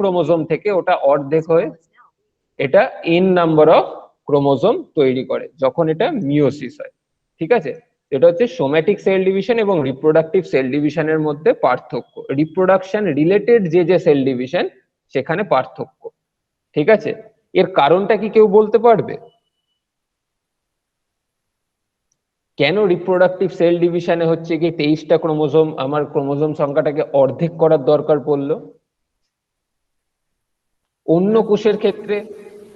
Chromosome থেকে ওটা অর্ধেক হয়ে এটা এন নাম্বার অফ ক্রোমোজোম তৈরি করে যখন এটা মিওসিস হয়। ঠিক আছে, এটা হচ্ছে সোম্যাটিক সেল ডিভিশন এবং রিপ্রোডাক্টিভ সেল ডিভিশনের মধ্যে পার্থক্য। রিপ্রোডাকশন রিলেটেড যে সেল ডিভিশন সেখানে পার্থক্য। ঠিক আছে, এর কারণটা কি কেউ বলতে পারবে? কেন রিপ্রোডাক্টিভ সেল ডিভিশনে হচ্ছে কি 23টা ক্রোমোজোম, আমার ক্রোমোজোম সংখ্যাটাকে অর্ধেক করার দরকার পড়লো? অন্য কোষের ক্ষেত্রে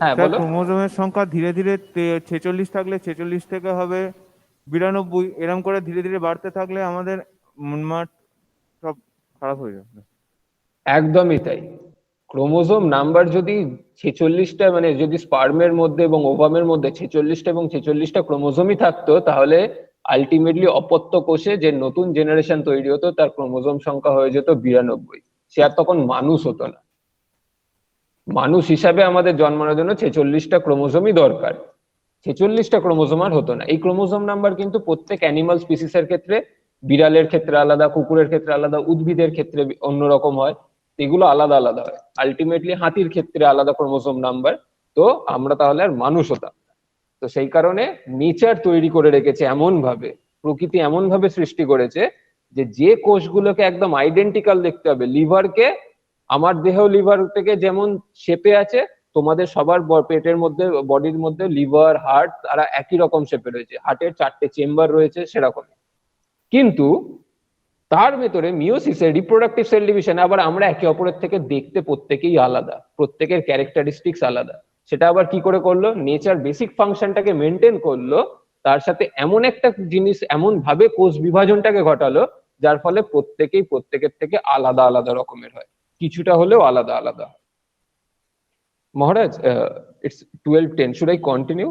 হ্যাঁ স্যার বলো। ক্রোমোজোমের সংখ্যা ধীরে ধীরে 46 থাকলে 46 থেকে হবে 92, এরম করে ধীরে ধীরে বাড়তে থাকলে আমাদের মনমাট সব খারাপ হয়ে যাবে। একদমই তাই। ক্রোমোজোম নাম্বার যদি 46টা, মানে যদি স্পার্মের মধ্যে এবং ওভামের মধ্যে 46টা এবং 46টা ক্রোমোজোমই থাকতো, তাহলে আলটিমেটলি অপত্য কোষে যে নতুন জেনারেশন তৈরি হতো তার ক্রোমোজোম সংখ্যা হয়ে যেত 92। সে আর তখন মানুষ হতো না। মানুষ হিসাবে আমাদের জন্মানোর জন্য 46টা ক্রোমোজোমই দরকার, 46টা ক্রোমোজোম আর হতো না। এই ক্রোমোজোম নাম্বার কিন্তু প্রত্যেক অ্যানিমাল স্পিসিসের ক্ষেত্রে, বিড়ালের ক্ষেত্রে আলাদা, কুকুরের ক্ষেত্রে আলাদা, উদ্ভিদের ক্ষেত্রে অন্যরকম হয়, এগুলো আলাদা আলাদা হয়। আলটিমেটলি হাতির ক্ষেত্রে আলাদা ক্রোমোজোম নাম্বার। তো আমরা তাহলে আর মানুষ হতাম না। তো সেই কারণে নেচার তৈরি করে রেখেছে এমন ভাবে, প্রকৃতি এমন ভাবে সৃষ্টি করেছে যে যে কোষগুলোকে একদম আইডেন্টিক্যাল দেখতে হবে, লিভারকে আমার দেহ লিভার থেকে যেমন শেপে আছে, তোমাদের সবার পেটের মধ্যে, বডির মধ্যে লিভার, হার্ট তারা একই রকম শেপে রয়েছে, হার্টের 4টে চেম্বার রয়েছে সেরকম। কিন্তু তার ভেতরে মিওসিসে রিপ্রোডাক্টিভ সেল ডিভিশনে আবার আমরা একে অপরের থেকে দেখতে প্রত্যেকেই আলাদা, প্রত্যেকের ক্যারেক্টারিস্টিক্স আলাদা। সেটা আবার কি করে করলো? নেচার বেসিক ফাংশনটাকে মেনটেন করলো, তার সাথে এমন একটা জিনিস, এমন ভাবে কোষ বিভাজনটাকে ঘটালো যার ফলে প্রত্যেকেই প্রত্যেকের থেকে আলাদা আলাদা রকমের হয়, কিছুটা হলেও আলাদা আলাদা। মহারাজ, ইটস 12:10, শুড আই কন্টিনিউ?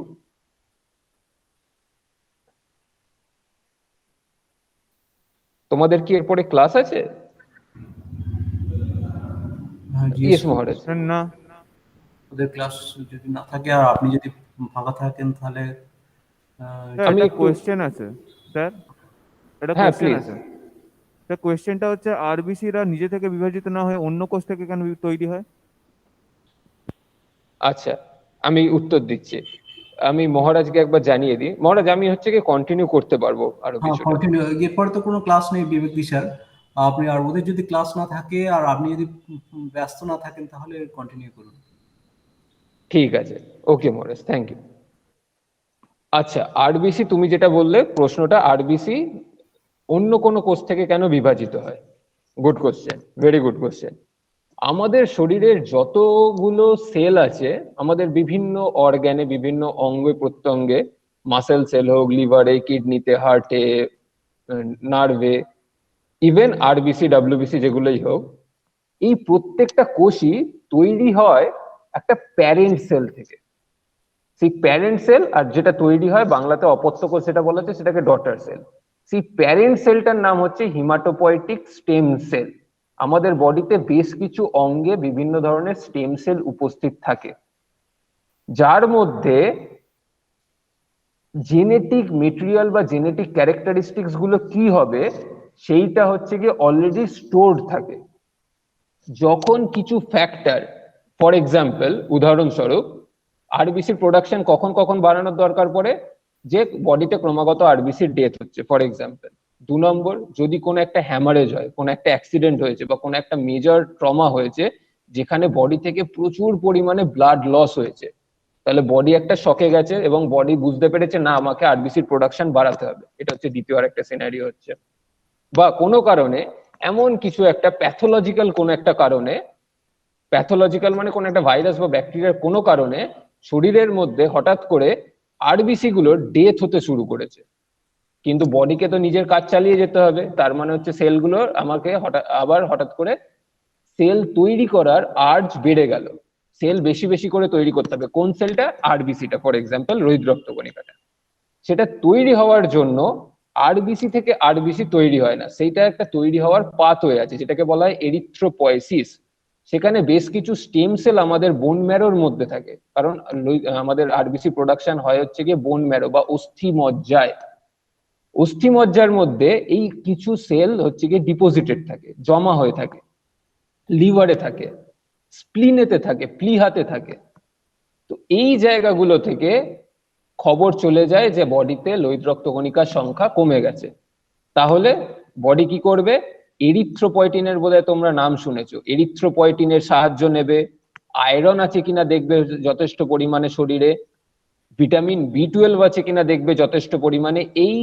তোমাদের কি এরপরে ক্লাস আছে? ইয়েস মহারাজ। না, ওদের ক্লাস যদি না থাকে আর আপনি যদি ফাঁকা থাকেন তাহলে আমি একটা একটু কোয়েশ্চেন আছে স্যার, একটা হ্যাঁ কোয়েশ্চেন প্লিজ। আছে। স্যার কোয়েশ্চেনটা হচ্ছে আরবিসিরা নিজে থেকে বিভাজিত না হয়ে অন্য কোষ থেকে কেন তৈরি হয়? আচ্ছা, আমি উত্তর দিচ্ছি। আমি মহারাজকে একবার জানিয়ে দিই। মহারাজ, আমি হচ্ছে কি কন্টিনিউ করতে পারবো আরো হ্যাঁ কিছুটা? কন্টিনিউ, এরপরে তো কোনো ক্লাস নেই বিবেক স্যার। আপনি আর ওদের যদি ক্লাস না থাকে আর আপনি যদি ব্যস্ত না থাকেন তাহলে কন্টিনিউ করুন। ঠিক আছে, ওকে মহারাজ, থ্যাংক ইউ। আচ্ছা, আরবিসি তুমি যেটা বললে প্রশ্নটা, আরবিসি অন্য কোনো কোষ থেকে কেন বিভাজিত হয়? Good question, very good question. আমাদের শরীরের যতগুলো সেল আছে, আমাদের বিভিন্ন অর্গানে, বিভিন্ন অঙ্গে প্রত্যঙ্গে, মাসেল সেল হোক, লিভারে, কিডনিতে, হার্টে, নার্ভে, ইভেন আরবিসি, ডাব্লিউবিসি যেগুলোই হোক, এই প্রত্যেকটা কোষই তৈরি হয় একটা প্যারেন্ট সেল থেকে। সেই প্যারেন্ট সেল, আর যেটা তৈরি হয় বাংলাতে অপত্য কোষ যেটা বলা হচ্ছে সেটাকে ডটার সেল। সেই প্যারেন্ট সেলটার নাম হচ্ছে হিমাটোপয়েটিক স্টেম সেল। আমাদের বডিতে বেশ কিছু অঙ্গে বিভিন্ন ধরনের স্টেম সেল উপস্থিত থাকে, যার মধ্যে জেনেটিক মেটেরিয়াল বা জেনেটিক ক্যারেক্টারিস্টিক্স গুলো কি হবে সেইটা হচ্ছে কি অলরেডি স্টোরড থাকে। যখন কিছু ফ্যাক্টর, ফর এক্সাম্পল, উদাহরণস্বরূপ, আরবিসির প্রোডাকশন কখন কখন বাড়ানোর দরকার পড়ে, যে বডিতে ক্রমাগত আরবিসির ডেথ হচ্ছে, ফর এক্সাম্পল। 2 নম্বর, যদি কোনো একটা হ্যামারেজ হয়, কোনো একটা অ্যাক্সিডেন্ট হয়েছে বা কোনো একটা মেজর ট্রমা হয়েছে যেখানে বডি থেকে প্রচুর পরিমাণে ব্লাড লস হয়েছে, তাহলে বডি একটা শকে গেছে এবং বডি বুঝতে পেরেছে না আমাকে আরবিসির প্রোডাকশন বাড়াতে হবে, এটা হচ্ছে দ্বিতীয় আরেকটা সিনারিও হচ্ছে। বা কোনো কারণে এমন কিছু একটা প্যাথোলজিক্যাল, কোনো একটা কারণে, প্যাথোলজিক্যাল মানে কোনো একটা ভাইরাস বা ব্যাকটেরিয়ার কোনো কারণে শরীরের মধ্যে হঠাৎ করে আরবিসি গুলোর ডেথ হতে শুরু করেছে, কিন্তু বডিকে তো নিজের কাজ চালিয়ে যেতে হবে, তার মানে হচ্ছে সেলগুলোর আমাকে হঠাৎ করে সেল তৈরি করার আর্জ বেড়ে গেল, সেল বেশি বেশি করে তৈরি করতে হবে। কোন সেলটা? আরবিসিটা, ফর এক্সাম্পল রোহিত রক্তকণিকাটা। সেটা তৈরি হওয়ার জন্য আরবিসি থেকে আরবিসি তৈরি হয় না, সেইটা একটা তৈরি হওয়ার পাথওয়ে আছে যেটাকে বলা হয় এরিথ্রোপয়েসিস। সেখানে বেশ কিছু স্টেম সেল আমাদের বোন ম্যারোর মধ্যে থাকে, কারণ আমাদের আরবিসি প্রোডাকশন হয় হচ্ছে গিয়ে বোন ম্যারো বা অস্থি মজ্জায়। অস্থি মজ্জার মধ্যে এই কিছু সেল হচ্ছে গিয়ে ডিপোজিটেড থাকে, জমা হয়ে থাকে, লিভারে থাকে, স্প্লিনেতে থাকে, প্লিহাতে থাকে। তো এই জায়গাগুলো থেকে খবর চলে যায় যে বডিতে লোহিত রক্তকণিকার সংখ্যা কমে গেছে। তাহলে বডি কি করবে? এরিথ্রোপয়েটিনের বোধহয় তোমরা নাম শুনেছো, এরিথ্রোপয়েটিনের সাহায্য নেবে। আয়রন আছে কিনা দেখবে যথেষ্ট পরিমাণে শরীরে, ভিটামিন B12 আছে কিনা দেখবে যথেষ্ট পরিমাণে, এই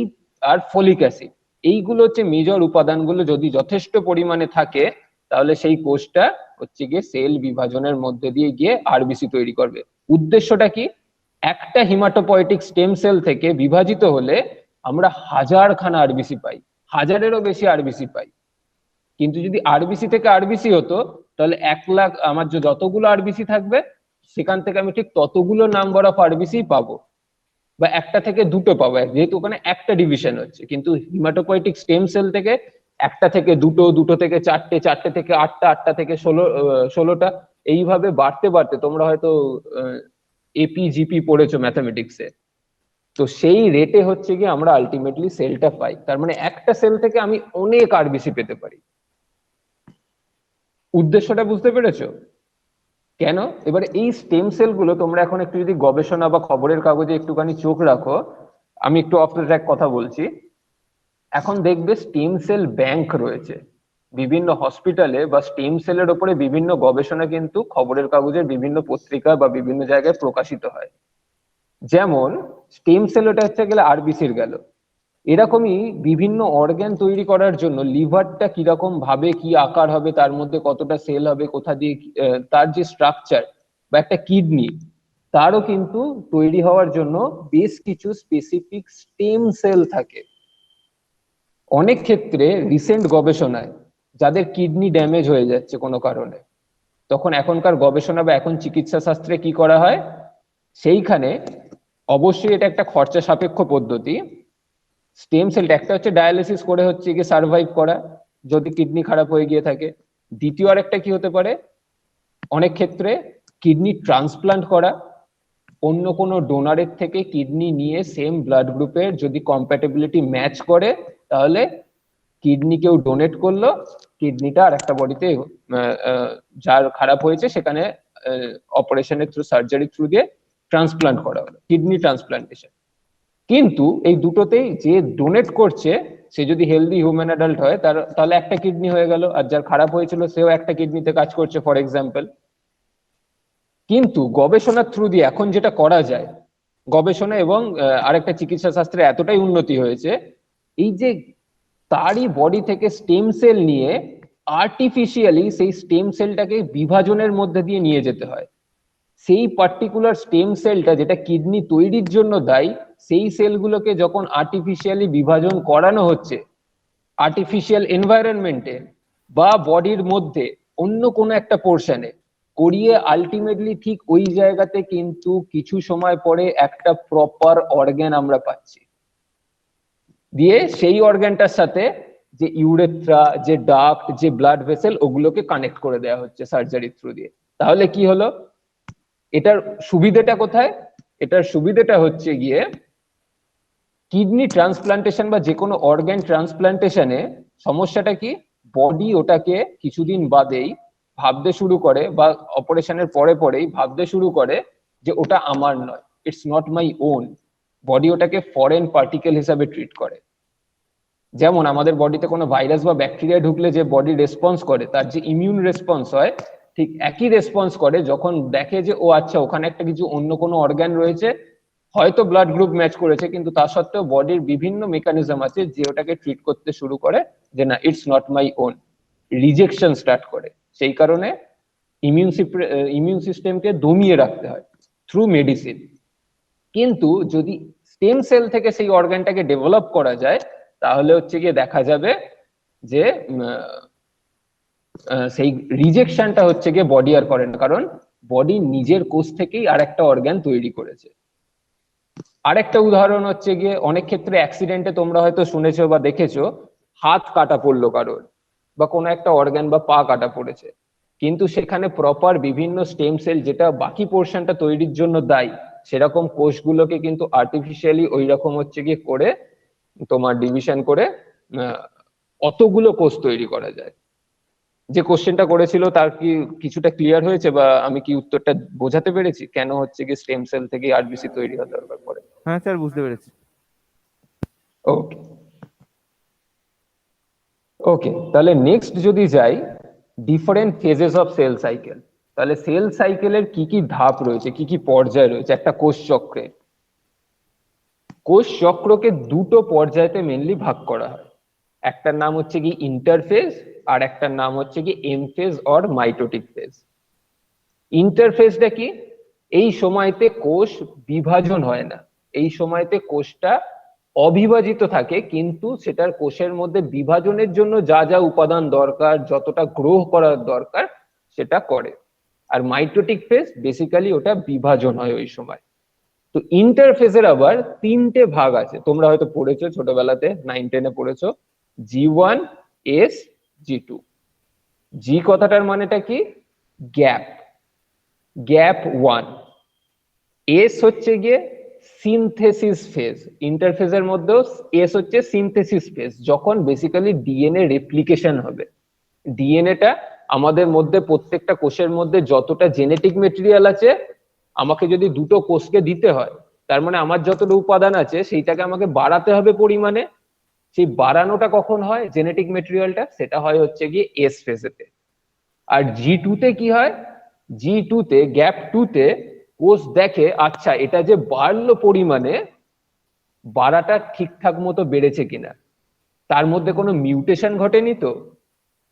আর ফলিক অ্যাসিড, এইগুলো হচ্ছে মেজর উপাদানগুলো যদি যথেষ্ট পরিমাণে থাকে তাহলে সেই কোষটা হচ্ছে গিয়ে সেল বিভাজনের মধ্যে দিয়ে গিয়ে আরবিসি তৈরি করবে। উদ্দেশ্যটা কি? একটা হিমাটোপয়েটিক স্টেম সেল থেকে বিভাজিত হলে আমরা হাজারখানা আরবিসি পাই, হাজারেরও বেশি আরবিসি পাই। কিন্তু যদি আরবিসি থেকে আরবিসি হতো তাহলে 1,00,000 আমার যতগুলো আরবিসি থাকবে সেখান থেকে আমি ঠিক ততগুলো নাম্বার অফ আরবিসি পাবো, বা একটা থেকে দুটো পাবো, যেহেতু ওখানে একটা ডিভিশন হচ্ছে। কিন্তু হিমাটোপয়েটিক স্টেম সেল থেকে একটা থেকে দুটো, দুটো থেকে চারটে, চারটে থেকে আটটা, আটটা থেকে 16টা, এইভাবে বাড়তে বাড়তে তোমরা হয়তো এপিজিপি পড়েছো ম্যাথামেটিক্সে। তো সেই রেটে হচ্ছে গিয়ে আমরা আলটিমেটলি সেলটা পাই। তার মানে একটা সেল থেকে আমি অনেক আরবিসি পেতে পারি। উদ্দেশ্যটা বুঝতে পেরেছো কেন? এবার এই স্টেম সেল গুলো তোমরা এখন একটু যদি গবেষণা বা খবরের কাগজে একটুখানি চোখ রাখো, আমি একটু অফ দ্য ট্র্যাক কথা বলছি, এখন দেখবে স্টেম সেল ব্যাংক রয়েছে বিভিন্ন হসপিটালে, বা স্টেম সেলের উপরে বিভিন্ন গবেষণা কিন্তু খবরের কাগজের বিভিন্ন পত্রিকা বা বিভিন্ন জায়গায় প্রকাশিত হয়। যেমন স্টেম সেল, ওটা হচ্ছে গেলে আরবিসির গেল। এরকমই বিভিন্ন অর্গান তৈরি করার জন্য লিভারটা কিরকম ভাবে কি আকার হবে, তার মধ্যে কতটা সেল হবে, কোথা দিয়ে তার যে স্ট্রাকচার, বা একটা কিডনি, তারও কিন্তু তৈরি হওয়ার জন্য বেশ কিছু স্পেসিফিক স্টেম সেল থাকে। অনেক ক্ষেত্রে রিসেন্ট গবেষণায় যাদের কিডনি ড্যামেজ হয়ে যাচ্ছে কোনো কারণে, তখন এখনকার গবেষণা বা এখন চিকিৎসা শাস্ত্রে কি করা হয়, সেইখানে অবশ্যই এটা একটা খরচা সাপেক্ষ পদ্ধতি। স্টেম সেলটা একটা হচ্ছে ডায়ালিসিস করে হচ্ছে গিয়ে সার্ভাইভ করা যদি কিডনি খারাপ হয়ে গিয়ে থাকে। দ্বিতীয় আরেকটা কি হতে পারে, অনেক ক্ষেত্রে কিডনি ট্রান্সপ্লান্ট করা, অন্য কোনো ডোনারের থেকে কিডনি নিয়ে সেম ব্লাড গ্রুপের যদি কম্প্যাটেবিলিটি ম্যাচ করে তাহলে কিডনি কেউ ডোনেট করলো, কিডনিটা আর একটা বডিতে যার খারাপ হয়েছে সেখানে অপারেশনের থ্রু, সার্জারি থ্রু দিয়ে ট্রান্সপ্লান্ট করা হলো, কিডনি ট্রান্সপ্লান্টেশন। কিন্তু এই দুটোতেই যে ডোনেট করছে সে যদি হেলদি হিউম্যান অ্যাডাল্ট হয় তাহলে একটা কিডনি হয়ে গেল, আর যার খারাপ হয়েছিল সেও একটা কিডনিতে কাজ করছে ফর এক্সাম্পল। কিন্তু গবেষণার থ্রু দিয়ে এখন যেটা করা যায়, গবেষণা এবং আরেকটা চিকিৎসা শাস্ত্রে এতটাই উন্নতি হয়েছে, এই যে তারই বডি থেকে স্টেম সেল নিয়ে আর্টিফিশিয়ালি সেই স্টেম সেলটাকে বিভাজনের মধ্যে দিয়ে নিয়ে যেতে হয়। সেই পার্টিকুলার স্টেম সেলটা যেটা কিডনি তৈরির জন্য দায়ী, সেই সেলগুলোকে যখন আর্টিফিশিয়ালি বিভাজন করানো হচ্ছে আর্টিফিশিয়াল এনভায়রনমেন্টে বা বডির মধ্যে অন্য কোনো একটা পোর্শনে করিয়ে, আলটিমেটলি ঠিক ওই জায়গাতে কিন্তু কিছু সময় পরে একটা প্রপার অর্গান আমরা পাচ্ছি, দিয়ে সেই অর্গানটার সাথে যে ইউরেথ্রা, যে ডাক্ট, যে ব্লাড ভেসেল, ওগুলোকে কানেক্ট করে দেওয়া হচ্ছে সার্জারি থ্রু দিয়ে। তাহলে কি হলো, এটার সুবিধাটা কোথায়? এটার সুবিধাটা হচ্ছে গিয়ে কিডনি ট্রান্সপ্লান্টেশন বা যে কোনো অর্গান ট্রান্সপ্লান্টেশনে সমস্যাটা কি, বডি ওটাকে কিছুদিন বাদেই ভাবতে শুরু করে, বা অপারেশনের পরে পরেই ভাবতে শুরু করে যে ওটা আমার নয়, it's not my own. Body ওটাকে ফরেন পার্টিকেল হিসাবে ট্রিট করে। যেমন আমাদের বডিতে কোনো ভাইরাস বা ব্যাকটেরিয়া ঢুকলে যে বডি রেসপন্স করে, তার যে ইমিউন রেসপন্স হয়, ঠিক একই রেসপন্স করে যখন দেখে যে ও আচ্ছা ওখানে একটা কিছু অন্য কোনো অর্গান রয়েছে, হয়তো ব্লাড গ্রুপ ম্যাচ করেছে, কিন্তু তা সত্ত্বেও বডির বিভিন্ন মেকানিজম আছে যে ওটাকে ট্রিট করতে শুরু করে যে না, it's not my own, rejection start করে। সেই কারণে ইমিউন সিস্টেমকে দমিয়ে রাখতে হয় থ্রু মেডিসিন। কিন্তু যদি স্টেম সেল থেকে সেই অর্গানটাকে ডেভেলপ করা যায় তাহলে হচ্ছে গিয়ে দেখা যাবে যে সেই রিজেকশনটা হচ্ছে গিয়ে বডি আর করে না, কারণ বডি নিজের কোষ থেকেই আরেকটা অর্গান তৈরি করেছে। আরেকটা উদাহরণ হচ্ছে গিয়ে অনেক ক্ষেত্রে অ্যাক্সিডেন্টে তোমরা হয়তো শুনেছো বা দেখেছো হাত কাটা পড়লো কারোর, বা কোনো একটা অর্গান বা পা কাটা পড়েছে, কিন্তু সেখানে প্রপার বিভিন্ন স্টেম সেল যেটা বাকি পোর্শনটা তৈরির জন্য দায়ী, সেরকম কোষগুলোকে কিন্তু আর্টিফিশিয়ালি ওই রকম হচ্ছে গিয়ে করে তোমার ডিভিশন করে অতগুলো কোষ তৈরি করা যায়। যে কোশ্চেনটা করেছিল তার কি কিছুটা ক্লিয়ার হয়েছে, বা আমি কি উত্তরটা বোঝাতে পেরেছি কেন হচ্ছে কি স্টেম সেল থেকে আরবিসি তৈরি হওয়া দরকার পড়ে? হ্যাঁ স্যার, বুঝতে পেরেছি। ওকে ওকে, তাহলে নেক্সট যদি যাই, different phases of cell cycle. তাহলে সেল সাইকেলের কি কি ধাপ রয়েছে, কি কি পর্যায় রয়েছে একটা কোষ চক্রে? কোষ চক্রকে দুটো পর্যায়তে মেনলি ভাগ করা হয়। একটার নাম হচ্ছে কি ইন্টারফেজ, আর একটার নাম হচ্ছে কি M phase or mitotic phase. ইন্টারফেজটা কি? এই সময়তে কোষ বিভাজন হয় না, এই সময়তে কোষটা অবিভাজিত থাকে, কিন্তু সেটার কোষের মধ্যে বিভাজনের জন্য যা যা উপাদান দরকার, যতটা গ্রো করার দরকার সেটা করে। আর মাইটোটিক ফেজ বেসিক্যালি ওটা বিভাজন হয় ওই সময়। তো ইন্টারফেজের আবার তিনটে ভাগ আছে, তোমরা হয়তো পড়েছো ছোটবেলাতে, 9-10-এ পড়েছো। G1, S, G2। জি কথাটার মানেটা কি? Gap, gap 1। এস হচ্ছে গিয়ে সিনথেসিস ফেজ। ইন্টারফেজের মধ্যেও এস হচ্ছে সিনথেসিস ফেজ, যখন বেসিক্যালি ডিএনএ রেপ্লিকেশন হবে। ডিএনএটা আমাদের মধ্যে প্রত্যেকটা কোষের মধ্যে যতটা জেনেটিক মেটেরিয়াল আছে, আমাকে যদি দুটো কোষকে দিতে হয়, তার মানে আমার যতটা উপাদান আছে সেইটাকে আমাকে বাড়াতে হবে পরিমাণে। সেই বাড়ানোটা কখন হয় জেনেটিক মেটেরিয়ালটা? সেটা হয় হচ্ছে গিয়ে এস ফেজেতে। আর G2 তে কি হয়? G2 তে, গ্যাপ 2 তে কোষ দেখে আচ্ছা এটা যে বাড়লো পরিমাণে, বাড়াটা ঠিকঠাক মতো বেড়েছে কিনা, তার মধ্যে কোনো মিউটেশন ঘটেনি তো।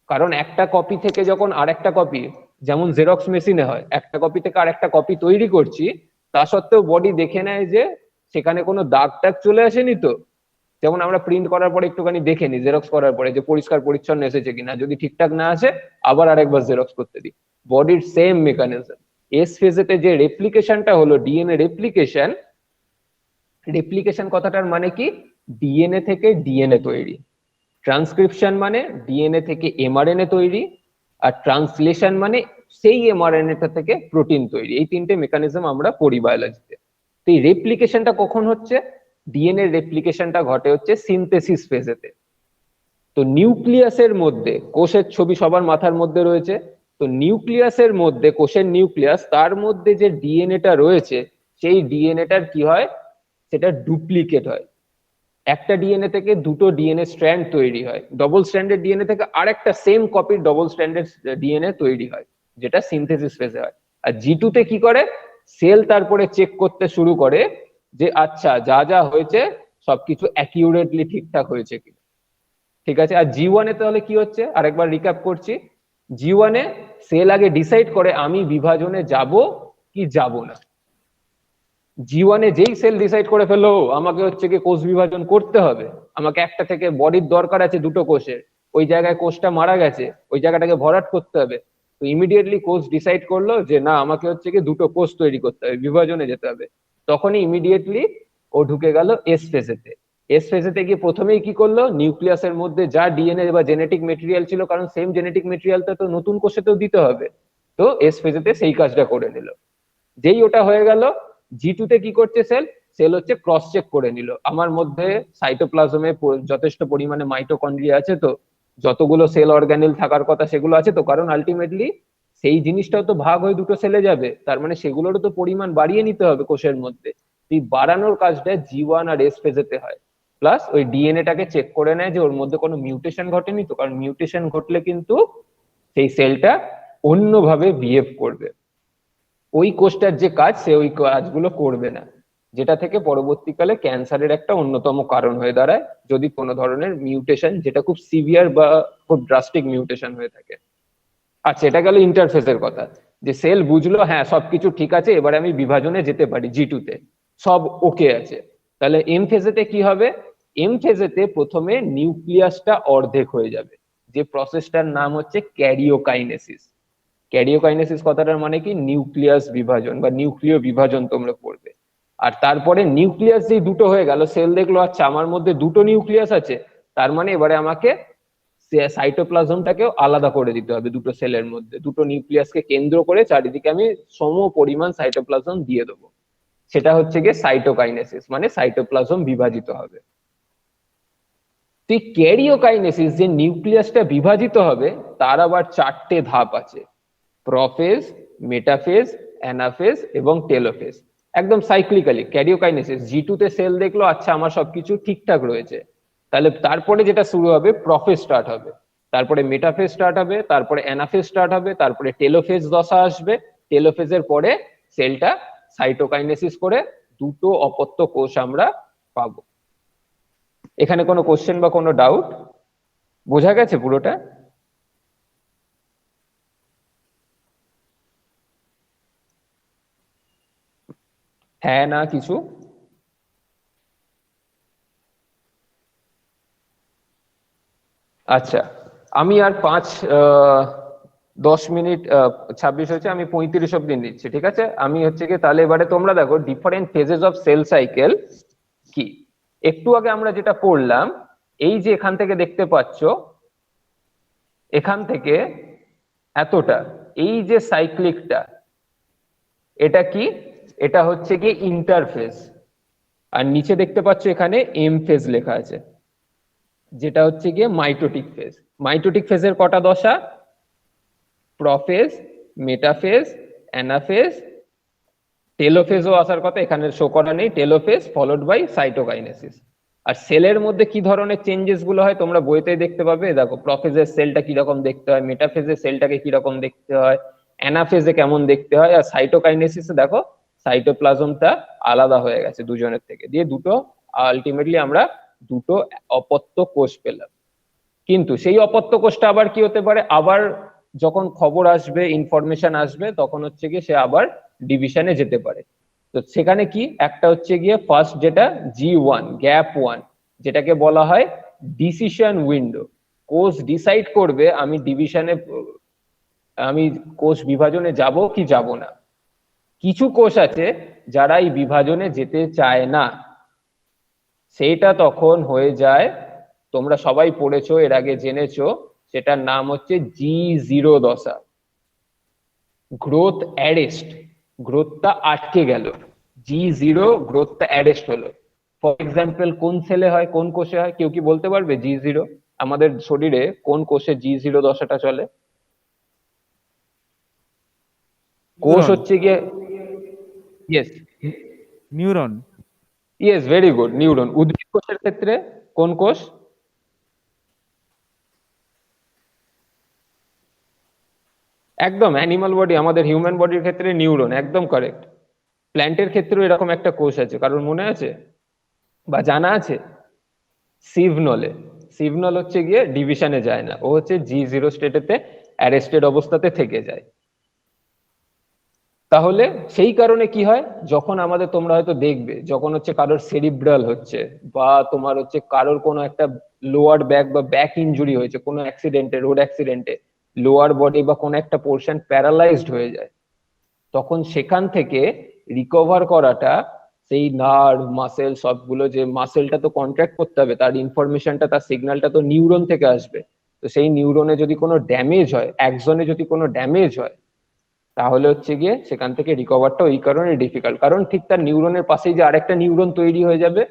কারণ একটা কপি থেকে যখন আরেকটা কপি, যেমন জেরক্স মেশিনে হয়, একটা কপি থেকে আরেকটা কপি তৈরি করছি, তা সত্ত্বেও বডি দেখে নেয় যে সেখানে কোনো দাগ টাগ চলে আসেনি তো। যেমন আমরা প্রিন্ট করার পরে একটুখানি দেখে নিই জেরক্স করার পরে যে পরিষ্কার পরিচ্ছন্ন এসেছে কিনা, যদি ঠিকঠাক না আসে আবার আরেকবার জেরক্স করতে দিই। বডির সেম মেকানিজম। এস ফেজেতে যে রেপ্লিকেশনটা হলো ডিএনএ রেপ্লিকেশন, রেপ্লিকেশন কথাটার মানে কি? ডিএনএ থেকে ডিএনএ তৈরি। ট্রান্সক্রিপশন মানে ডিএনএ থেকে এমআরএনএ তৈরি। আর ট্রান্সলেশন মানে সেই এমআরএনএটা থেকে প্রোটিন তৈরি। এই তিনটে মেকানিজম আমরা পড়ি বায়োলজিতে। তো এই রেপ্লিকেশনটা কখন হচ্ছে? ডিএনএ রেপ্লিকেশনটা ঘটে হচ্ছে সিনথেসিস ফেজেতে। তো নিউক্লিয়াসের মধ্যে, কোষের ছবি সবার মাথার মধ্যে রয়েছে, তো নিউক্লিয়াসের মধ্যে, কোষের নিউক্লিয়াস, তার মধ্যে যে ডিএনএটা রয়েছে, সেই ডিএনএটার কি হয়? সেটা ডুপ্লিকেট হয়। একটা ডিএনএ থেকে দুটো ডিএনএ স্ট্র্যান্ড তৈরি হয়, ডবল স্ট্র্যান্ডেড ডিএনএ থেকে আরেকটা সেম কপির ডবল স্ট্র্যান্ডেড ডিএনএ তৈরি হয়, যেটা সিনথেসিস ফেজে হয়। আর G2 তে কি করে? সেল তারপরে চেক করতে শুরু করে যে আচ্ছা যা যা হয়েছে সবকিছু অ্যাকিউরেটলি ঠিকঠাক হয়েছে কিনা। ঠিক আছে। আর G1 এ তাহলে কি হচ্ছে আরেকবার রিক্যাপ করছি। G1 এ সেল আগে ডিসাইড করে আমি বিভাজনে যাব কি যাব না। G1 এ যেই সেল ডিসাইড করে ফেললো আমাকে হচ্ছে কি কোষ বিভাজন করতে হবে, আমাকে একটা থেকে বডির দরকার আছে দুটো কোষের, ওই জায়গায় কোষটা মারা গেছে, ওই জায়গাটাকে ভরাট করতে হবে, তো ইমিডিয়েটলি কোষ ডিসাইড করলো যে না আমাকে হচ্ছে কি দুটো কোষ তৈরি করতে হবে, বিভাজনে যেতে হবে। তখনই ইমিডিয়েটলি ও ঢুকে গেল এস ফেজেতে। এস ফেজেতে গিয়ে প্রথমেই কি করলো? নিউক্লিয়াসের মধ্যে যা ডিএনএ বা জেনেটিক মেটেরিয়াল ছিল, কারণ সেম জেনেটিক মেটেরিয়ালটা তো নতুন কোষেতেও দিতে হবে, তো এস ফেজেতে সেই কাজটা করে নিল। যেই ওটা হয়ে গেল, G2 তে কি করছে সেল? সেল হচ্ছে ক্রস চেক করে নিল আমার মধ্যে সাইটোপ্লাজমে যথেষ্ট পরিমাণে মাইটোকন্ড্রিয়া আছে তো, যতগুলো সেল অর্গানেল থাকার কথা সেগুলো আছে তো, কারণ আলটিমেটলি সেই জিনিসটাও তো ভাগ হয়ে দুটো সেলে যাবে, তার মানে সেগুলোরও তো পরিমাণ বাড়িয়ে নিতে হবে কোষের মধ্যে। এই বাড়ানোর কাজটা G1 আর এস ফেজেতে হয়। প্লাস ওই ডিএনএটাকে চেক করে নেয় যে ওর মধ্যে কোনো মিউটেশন ঘটেনি তো, কারণ মিউটেশন ঘটলে কিন্তু সেই সেলটা অন্যভাবে বিহেভ করবে, ওই কোষটার যে কাজ সে ওই কাজগুলো করবে না, যেটা থেকে পরবর্তীকালে ক্যান্সারের একটা অন্যতম কারণ হয়ে দাঁড়ায়, যদি কোনো ধরনের মিউটেশন, যেটা খুব সিভিয়ার বা খুব ড্রাস্টিক মিউটেশন হয়ে থাকে। আচ্ছা, এটা গেল ইন্টারফেসের কথা, যে সেল বুঝলো হ্যাঁ সবকিছু ঠিক আছে, এবারে আমি বিভাজনে যেতে পারি, G2 তে সব ওকে আছে। তাহলে এম ফেজেতে কি হবে? এম ফেজেতে প্রথমে নিউক্লিয়াসটা অর্ধেক হয়ে যাবে, যে প্রসেসটার নাম হচ্ছে ক্যারিওকাইনেসিস। ক্যারিওকাইনেসিস কথাটার মানে কি? নিউক্লিয়াস বিভাজন বা নিউক্লিয় বিভাজন তোমরা পড়বে। আর তারপরে নিউক্লিয়াস যে দুটো হয়ে গেল, সেল দেখলো আচ্ছা আমার মধ্যে দুটো নিউক্লিয়াস আছে, তার মানে এবারে আমাকে সাইটোপ্লাজমটাকেও আলাদা করে দিতে হবে, দুটো সেলের মধ্যে দুটো নিউক্লিয়াসকে কেন্দ্র করে চারিদিকে আমি সম পরিমাণ সাইটোপ্লাজম দিয়ে দেবো। সেটা হচ্ছে গিয়ে সাইটোকাইনেসিস, মানে সাইটোপ্লাজম বিভাজিত হবে। তো এই ক্যারিওকাইনেসিস যে নিউক্লিয়াসটা বিভাজিত হবে তার আবার 4টে ধাপ আছে, প্রোফেজ, মেটাফেজ, অ্যানাফেজ এবং টেলোফেজ। একদম সাইক্লিক্যালি ক্যারিওকাইনেসিস G2 তে সেল দেখলো আচ্ছা আমার সবকিছু ঠিকঠাক রয়েছে, তাহলে তারপরে যেটা শুরু হবে প্রোফেজ স্টার্ট হবে, তারপরে মেটাফেজ স্টার্ট হবে, তারপরে অ্যানাফেজ স্টার্ট হবে, তারপরে টেলোফেজ দশা আসবে, টেলোফেজের পরে সেলটা সাইটোকাইনেসিস করে দুটো অপত্য কোষ আমরা পাবো। এখানে কোনো কোশ্চেন বা কোনো ডাউট? বোঝা গেছে পুরোটা? হ্যাঁ না কিছু? আচ্ছা, আমি আর 10 মিনিট 26 হয়েছে, আমি 35 অব্দি নিচ্ছি, ঠিক আছে? আমি হচ্ছে কি তাহলে এবারে তোমরা দেখো different phases of cell cycle কি। একটু আগে আমরা যেটা পড়লাম, এই যে এখান থেকে দেখতে পাচ্ছ, এখান থেকে এতটা, এই যে সাইক্লিকটা, এটা কি? এটা হচ্ছে কি ইন্টারফেজ। আর নিচে দেখতে পাচ্ছ এখানে এম ফেজ লেখা আছে, যেটা হচ্ছে গিয়ে মাইটোটিক ফেজ। মাইটোটিক ফেজের কটা দশা? প্রোফেজ, মেটাফেজ, অ্যানাফেজ, টেলোফেজও আসার কথা, এখানে শো করা নেই, টেলোফেজ ফলোড বাই সাইটোকাইনেসিস। আর সেলের মধ্যে কি ধরনের চেঞ্জেস গুলো হয় তোমরা বইতে দেখতে পাবে। দেখো প্রোফেজের সেলটা কিরকম দেখতে হয়, মেটাফেজের সেলটাকে কিরকম দেখতে হয়, অ্যানাফেজে কেমন দেখতে হয়, আর সাইটোকাইনেসিসে দেখো সাইটোপ্লাজমটা আলাদা হয়ে গেছে দুজনের থেকে, দিয়ে দুটো আলটিমেটলি আমরা দুটো অপত্য কোষ পেলাম। কিন্তু সেই অপত্য কোষটা আবার কি হতে পারে, আবার যখন খবর আসবে, ইনফরমেশন আসবে, তখন হচ্ছে গিয়ে সে আবার ডিভিশনে যেতে পারে। তো সেখানে কি একটা হচ্ছে গিয়ে ফার্স্ট যেটা G1 গ্যাপ 1, যেটাকে বলা হয় ডিসিশন উইন্ডো। কোষ ডিসাইড করবে আমি ডিভিশনে, আমি কোষ বিভাজনে যাব কি যাব না। কিছু কোষ আছে যারা এই বিভাজনে যেতে চায় না, সেইটা তখন হয়ে যায়, তোমরা সবাই পড়েছো এর আগে, জেনেছো, সেটার নাম হচ্ছে G0 দশা, গ্রোথ অ্যারেস্ট। গ্রোথটা আটকে গেল, G0 গ্রোথটা অ্যারেস্ট হলো। ফর এক্সাম্পল কোন সেলে হয়, কোন কোষে হয়, কেউ কি বলতে পারবে G0? আমাদের শরীরে কোন কোষে G0 দশাটা চলে? কোষ হচ্ছে গিয়ে, yes neuron. Yes, very good, neuron. উদ্ভিদ কোষের ক্ষেত্রে কোন কোষ? একদম অ্যানিমাল বডি, আমাদের হিউম্যান বডির ক্ষেত্রে নিউরন, একদম কারেক্ট। প্ল্যান্টের ক্ষেত্রেও এরকম একটা কোষ আছে, কারোর মনে আছে বা জানা আছে? সিভনলে। সিভনল হচ্ছে গিয়ে ডিভিশনে যায় না, ও হচ্ছে G0 স্টেটেতে অ্যারেস্টেড অবস্থাতে থেকে যায়। তাহলে সেই কারণে কি হয়, যখন আমাদের, তোমরা হয়তো দেখবে যখন হচ্ছে কারোর সেরিব্রাল হচ্ছে, বা তোমার হচ্ছে কারোর কোনো একটা লোয়ার ব্যাক বা ব্যাক ইনজুরি হয়েছে কোনো অ্যাক্সিডেন্টে, রোড অ্যাক্সিডেন্টে, লোয়ার বডি বা কোনো একটা পোর্শন প্যারালাইজড হয়ে যায়, তখন সেখান থেকে রিকভার করাটা, সেই নার্ভ মাসেল সবগুলো, যে মাসেলটা তো কন্ট্রাক্ট করতে হবে, তার ইনফরমেশনটা, তার সিগন্যালটা তো নিউরন থেকে আসবে। তো সেই নিউরনে যদি কোনো ড্যামেজ হয়, অ্যাক্সনে যদি কোনো ড্যামেজ হয়, তাহলে হচ্ছে গিয়ে সেখান থেকে রিকভারটা ওই কারণে ডিফিকাল্ট, কারণ ঠিক তার নিউরনের পাশেই যে আরেকটা নিউরন তৈরি হয়ে যাবে,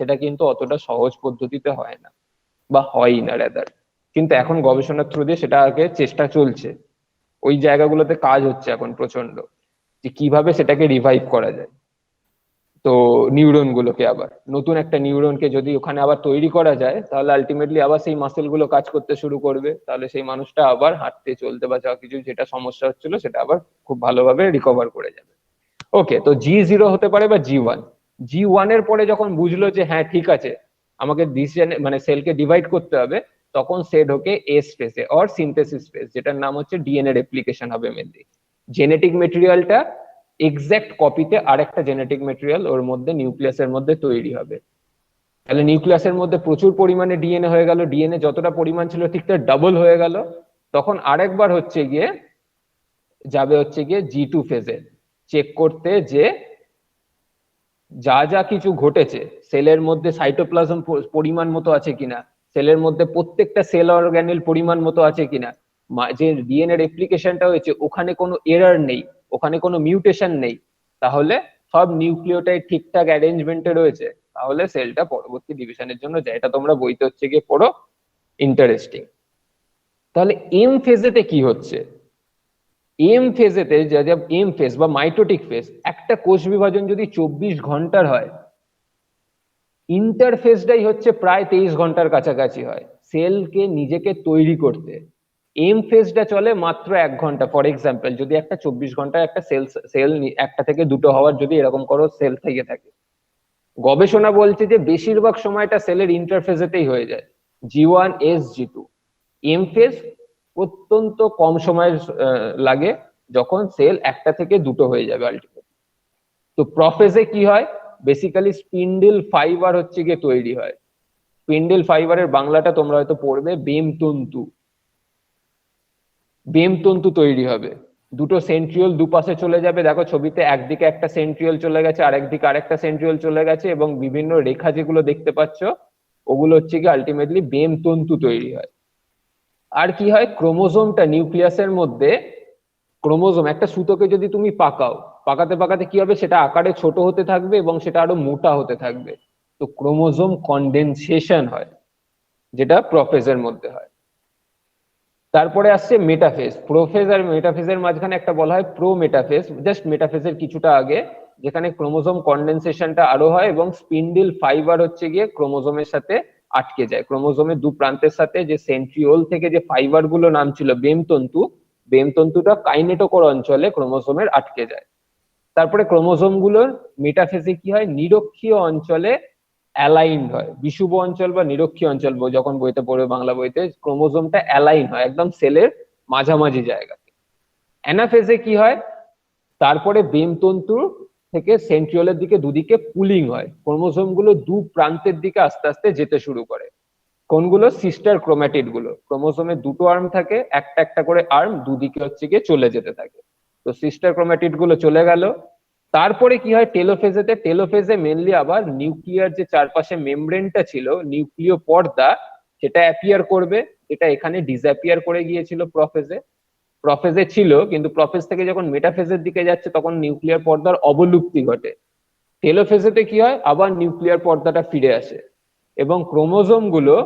সেটা কিন্তু অতটা সহজ পদ্ধতিতে হয় না, বা হয়ই না রাদার। কিন্তু এখন গবেষণার থ্রু দিয়ে সেটা আগে চেষ্টা চলছে, ওই জায়গাগুলোতে কাজ হচ্ছে এখন প্রচন্ড, যে কিভাবে সেটাকে রিভাইভ করা যায়। তো নিউরন গুলোকে আবার, নতুন একটা নিউরনকে যদি ওখানে আবার তৈরি করা যায়, তাহলে আলটিমেটলি আবার সেই মাসেল গুলো কাজ করতে শুরু করবে, তাহলে সেই মানুষটা আবার হাঁটতে চলতে বা যা কিছু যেটা সমস্যা হচ্ছিল সেটা আবার খুব ভালোভাবে রিকভার করে যাবে। ওকে, তো G0 হতে পারে বা G1। G1 এর পরে যখন বুঝলো যে হ্যাঁ ঠিক আছে, আমাকে ডিসিশন মানে সেলকে ডিভাইড করতে হবে, তখন সে ঢোকে এস ফেজে অর সিনথেসিস ফেজ, যেটার নাম হচ্ছে ডিএনএ রেপ্লিকেশন হবে মেনলি। জেনেটিক মেটেরিয়ালটা এক্সাক্ট কপিতে আরেকটা জেনেটিক মেটেরিয়াল ওর মধ্যে, নিউক্লিয়াসের মধ্যে তৈরি হবে। তাহলে নিউক্লিয়াসের মধ্যে প্রচুর পরিমাণে ডিএনএ হয়ে গেল, ডিএনএ যতটা পরিমাণ ছিল ঠিক তার ডাবল হয়ে গেল। তখন আরেকবার হচ্ছে গিয়ে যাবে হচ্ছে গিয়ে G2 ফেজে, চেক করতে যে যা যা কিছু ঘটেছে সেলের মধ্যে, সাইটোপ্লাজম পরিমাণ মতো আছে কিনা, সেলের মধ্যে প্রত্যেকটা সেল অর্গানেল পরিমাণ মতো আছে কিনা, যে ডিএনএ রেপ্লিকেশনটা হয়েছে ওখানে কোনো এরর নেই, ওখানে কোনো মিউটেশন নেই, তাহলে সব নিউক্লিওটাইড ঠিকঠাক অ্যারেঞ্জমেন্টে রয়েছে, তাহলে সেলটা পরবর্তী ডিভিশনের জন্য যায়। এটা তোমরা বইতে হচ্ছে গিয়ে পড়ো, ইন্টারেস্টিং। তাহলে এম ফেজেতে কি হচ্ছে? এম ফেজেতে এম ফেজ বা মাইটোটিক ফেজ, একটা কোষ বিভাজন যদি 24 ঘন্টার হয়, ইন্টারফেজটাই হচ্ছে প্রায় 23 ঘন্টার কাছাকাছি হয় সেলকে নিজেকে তৈরি করতে। এম ফেজটা চলে মাত্র 1 ঘন্টা। ফর এক্সাম্পল, যদি একটা 24 ঘন্টায় একটা সেল একটা থেকে দুটো হওয়ার যদি এরকম করো সেল থেকে থাকে, গবেষণা বলছে যে বেশিরভাগ সময়টা সেলের ইন্টারফেজেতেই হয়ে যায়, G1S G2। এম ফেজ অত্যন্ত কম সময় লাগে, যখন সেল একটা থেকে দুটো হয়ে যাবে আলটিমেটলি। তো প্রফেজে কি হয়? বেসিক্যালি স্পিন্ডেল ফাইবার হচ্ছে গিয়ে তৈরি হয়। স্পিন্ডেল ফাইবারের বাংলাটা তোমরা হয়তো পড়বে বেমতন্তু। বেমতন্তু তৈরি হবে, দুটো সেন্ট্রিওল দুপাশে চলে যাবে। দেখো ছবিতে একদিকে একটা সেন্ট্রিওল চলে গেছে, আরেকদিকে আরেকটা সেন্ট্রিওল চলে গেছে, এবং বিভিন্ন রেখা যেগুলো দেখতে পাচ্ছ ওগুলো হচ্ছে কি আলটিমেটলি বেমতন্তু তৈরি হয়। আর কি হয়? ক্রোমোজোমটা নিউক্লিয়াসের মধ্যে, ক্রোমোজোম একটা সুতোকে যদি তুমি পাকাও, পাকাতে পাকাতে কি হবে? সেটা আকারে ছোট হতে থাকবে এবং সেটা আরো মোটা হতে থাকবে। তো ক্রোমোজোম কনডেনসেশন হয়, যেটা প্রোফেজের মধ্যে হয়। তারপরে আসছে মেটাফেজ। প্রোফেজ আর মেটাফেজের মাঝখানে একটা বলা হয় প্রো মেটাফেজ, জাস্ট মেটাফেজের কিছুটা আগে, যেখানে ক্রোমোজোম কনডেনসেশনটা আরো হয় এবং স্পিন্ডেল ফাইবার হচ্ছে গিয়ে ক্রোমোজোমের সাথে আটকে যায়। ক্রোমোজোমের দু প্রান্তের সাথে যে সেন্ট্রিওল থেকে যে ফাইবার গুলো নাম ছিল বেমতন্তু, বেমতন্তুটা কাইনেটোকোর অঞ্চলে ক্রোমোজোমের আটকে যায়। তারপরে ক্রোমোজোম গুলোর মেটাফেজে কি হয়? নিরক্ষীয় অঞ্চলে অ্যালাইন্ড হয়। বিষুব অঞ্চল বা নিরক্ষীয় অঞ্চল যখন বইতে পড়বে বাংলা বইতে, ক্রোমোজোমটা অ্যালাইন হয় একদম সেলের মাঝামাঝি জায়গাতে। অ্যানাফেজে কি হয়? তারপরে বেমতন্তু থেকে সেন্ট্রিওলের দিকে দুদিকে পুলিং হয়, ক্রোমোজোম গুলো দু প্রান্তের দিকে আস্তে আস্তে যেতে শুরু করে। কোনগুলো? সিস্টার ক্রোম্যাটিড গুলো। ক্রোমোজোমে দুটো আর্ম থাকে, একটা একটা করে আর্ম দুদিকে হচ্ছে গিয়ে চলে যেতে থাকে। তো সিস্টার ক্রোম্যাটিড গুলো চলে গেল। তারপরে কি হয় টেলোফেজেতে? টেলোফেজে মেনলি আবার নিউক্লিয়ার যে চারপাশে মেমব্রেনটা ছিল, নিউক্লিয় পর্দা, সেটা অ্যাপিয়ার করবে, এটা এখানে ডিসঅ্যাপিয়ার করে গিয়েছিল প্রফেজে। প্রফেজে ছিল, কিন্তু প্রফেজ থেকে যখন মেটাফেজের দিকে যাচ্ছে তখন নিউক্লিয়ার পর্দার অবলুপ্তি ঘটে। টেলোফেজেতে কি হয়? আবার নিউক্লিয়ার পর্দাটা ফিরে আসে এবং ক্রোমোজোম গুলো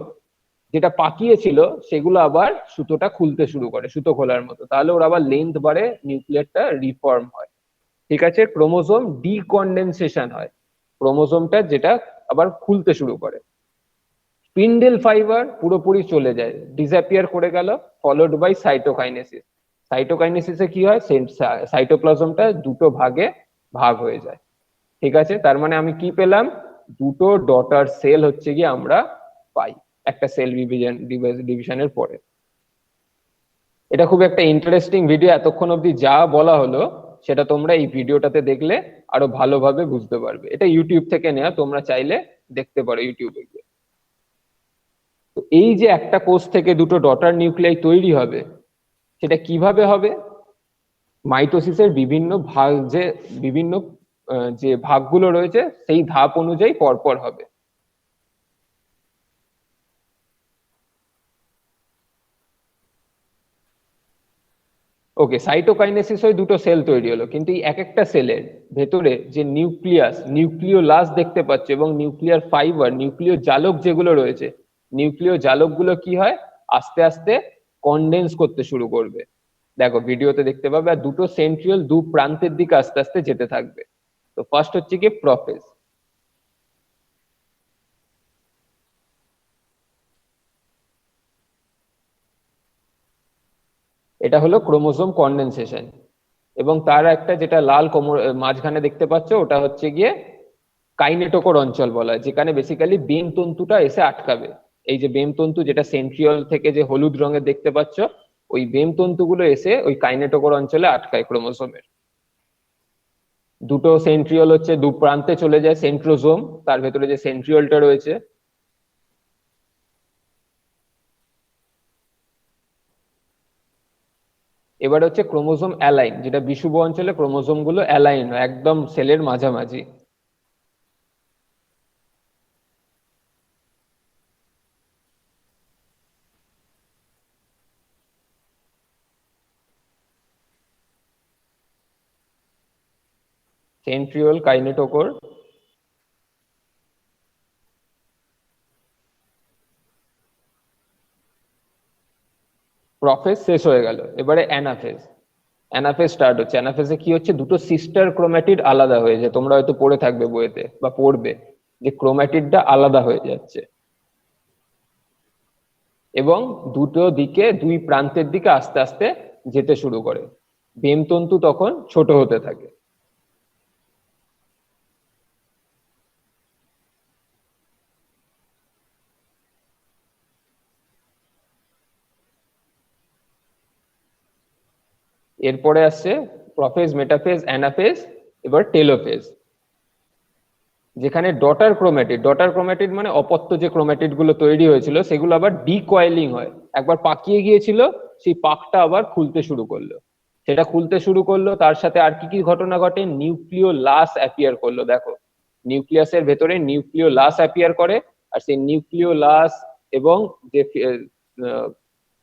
যেটা পাকিয়েছিল সেগুলো আবার সুতোটা খুলতে শুরু করে, সুতো খোলার মতো। তাহলে ওর আবার লেন্থ বাড়ে, নিউক্লিয়ারটা রিফর্ম হয়। ঠিক আছে? ক্রোমোজোম ডিকন্ডেনসেশন হয়, ক্রোমোজোমটা যেটা আবার খুলতে শুরু করে। স্পিন্ডেল ফাইবার পুরোপুরি চলে যায়, ডিসঅ্যাপিয়ার করে গেল, ফলোড বাই সাইটোকাইনেসিস। সাইটোকাইনেসিসে কি হয়? সাইটোপ্লাজমটা দুটো ভাগে ভাগ হয়ে যায়। ঠিক আছে? তার মানে আমি কি পেলাম? দুটো ডটার সেল হচ্ছে গিয়ে আমরা পাই একটা সেল ডিভিশনের পরে। এটা খুব একটা ইন্টারেস্টিং ভিডিও। এতক্ষণ অব্দি যা বলা হলো সেটা তোমরা এই ভিডিওটাতে দেখলে আরো ভালোভাবে বুঝতে পারবে। এটা ইউটিউব থেকে নেওয়া, তোমরা চাইলে দেখতে পারো ইউটিউবে গিয়ে। তো এই যে একটা কোষ থেকে দুটো ডটার নিউক্লিয়াই তৈরি হবে, সেটা কিভাবে হবে? মাইটোসিসের বিভিন্ন ভাগ, যে বিভিন্ন যে ভাগগুলো রয়েছে সেই ধাপ অনুযায়ী পরপর হবে। ওকে, সাইটোকাইনেসিস হয় দুটো সেল তৈরি হলো, কিন্তু এই এক একটা সেলের ভেতরে যে নিউক্লিয়াস, নিউক্লিওলাস দেখতে পাচ্ছ এবং নিউক্লিয়ার ফাইবার, নিউক্লিয় জালক যেগুলো রয়েছে, নিউক্লিয় জালকগুলো কি হয়? আস্তে আস্তে কনডেন্স করতে শুরু করবে। দেখো ভিডিওতে দেখতে পাবে। আর দুটো সেন্ট্রিওল দু প্রান্তের দিকে আস্তে আস্তে যেতে থাকবে। তো ফার্স্ট হচ্ছে কি প্রফেজ। এটা হলো ক্রোমোজোম কনডেনসেশন, এবং তার একটা যেটা লাল মাঝখানে দেখতে পাচ্ছ ওটা হচ্ছে গিয়ে কাইনেটোকোর অঞ্চল বলা হয়, যেখানে বেসিক্যালি বেম তন্তুটা এসে আটকাবে। এই যে বেম তন্তু যেটা সেন্ট্রিওল থেকে যে হলুদ রঙের দেখতে পাচ্ছ, ওই বেম তন্তুগুলো এসে ওই কাইনেটোকোর অঞ্চলে আটকায় ক্রোমোসোমের। দুটো সেন্ট্রিওল হচ্ছে দু প্রান্তে চলে যায়, সেন্ট্রোজোম, তার ভেতরে যে সেন্ট্রিওলটা রয়েছে। এবার হচ্ছে ক্রোমোজোম অ্যালাইন, যেটা বিষুব অঞ্চলে ক্রোমোজোম গুলো অ্যালাইন হয় একদম সেলের মাঝামাঝি। সেন্ট্রিওল, কাইনেটোকোর, প্রফেজ শেষ হয়ে গেল, এবারে অ্যানাফেজ। অ্যানাফেজ স্টার্ট হচ্ছে। অ্যানাফেজে কি হচ্ছে, দুটো সিস্টার ক্রোম্যাটিড আলাদা হয়ে যায়, তোমরা হয়তো পড়ে থাকবে বইতে বা পড়বে যে ক্রোম্যাটিডটা আলাদা হয়ে যাচ্ছে এবং দুটো দিকে, দুই প্রান্তের দিকে আস্তে আস্তে যেতে শুরু করে। বেমতন্তু তখন ছোট হতে থাকে। এরপরে আসছে প্রফেজ, মেটাফেজ, অ্যানাফেজ, এবার টেলোফেজ, যেখানে ডটার ক্রোম্যাটিড মানে অপত্য যে ক্রোম্যাটিড গুলো তৈরি হয়েছিল সেগুলো আবার ডিকয়েলিং হয়, একবার পাকিয়ে গিয়েছিল সেই পাকটা আবার খুলতে শুরু করলো। সেটা খুলতে শুরু করলো, তার সাথে আর কি কি ঘটনা ঘটে, নিউক্লিওলাস অ্যাপিয়ার করলো। দেখো, নিউক্লিয়াসের ভেতরে নিউক্লিওলাস অ্যাপিয়ার করে, আর সেই নিউক্লিওলাস এবং যে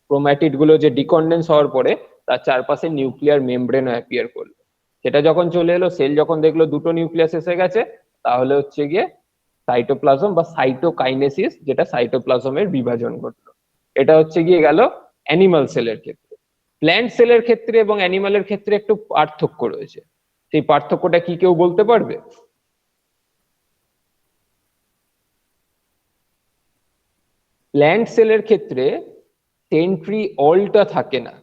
ক্রোম্যাটিড গুলো যে ডিকন্ডেন্স হওয়ার পরে তার চারপাশে নিউক্লিয়ার মেমব্রেন অ্যাপিয়ার করলো। সেটা যখন চলে এলো, সেল যখন দেখলো দুটো নিউক্লিয়াস এসে গেছে, তাহলে হচ্ছে গিয়ে সাইটোপ্লাজম বা সাইটোকাইনেসিস, যেটা সাইটোপ্লাজমের বিভাজন ঘটলো। এটা হচ্ছে গিয়ে গেল অ্যানিমাল সেলের ক্ষেত্রে। প্ল্যান্ট সেলের ক্ষেত্রে এবং অ্যানিমালের ক্ষেত্রে একটু পার্থক্য রয়েছে। সেই পার্থক্যটা কি কেউ বলতে পারবে? প্ল্যান্ট সেলের ক্ষেত্রে সেন্ট্রিওলটা থাকে না,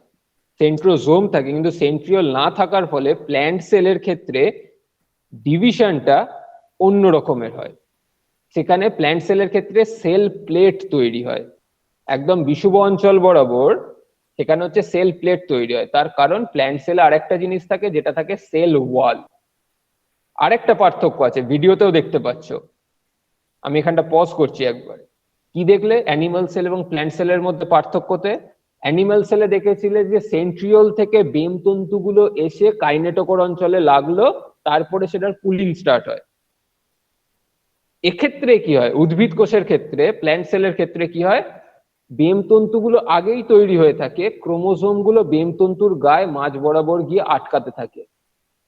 সেন্ট্রোজোম থাকে, কিন্তু সেন্ট্রিওল না থাকার ফলে প্ল্যান্ট সেলের ক্ষেত্রে ডিভিশনটা অন্য রকমের হয়। সেখানে প্ল্যান্ট সেলের ক্ষেত্রে সেল প্লেট তৈরি হয় একদম বিষুব অঞ্চল বরাবর, সেখানে হচ্ছে সেল প্লেট তৈরি হয়। তার কারণ প্ল্যান্ট সেলে আরেকটা জিনিস থাকে, যেটা থাকে সেল ওয়াল। আরেকটা পার্থক্য আছে, ভিডিওতেও দেখতে পাচ্ছ, আমি এখানটা পজ করছি একবার। কি দেখলে অ্যানিমাল সেল এবং প্ল্যান্ট সেলের মধ্যে পার্থক্যতে? অ্যানিমাল সেলে দেখেছিলে যে সেন্ট্রিওল থেকে বেমতন্তুগুলো এসে কাইনেটোকোর অঞ্চলে লাগলো, তারপরে সেটার কুলিং স্টার্ট হয়। এক্ষেত্রে কি হয়, উদ্ভিদ কোষের ক্ষেত্রে, প্ল্যান্ট সেলের ক্ষেত্রে কি হয়, বেমতন্তুগুলো আগেই তৈরি হয়ে থাকে, ক্রোমোজোম গুলো বেমতন্তুর গায়ে মাঝ বরাবর গিয়ে আটকাতে থাকে।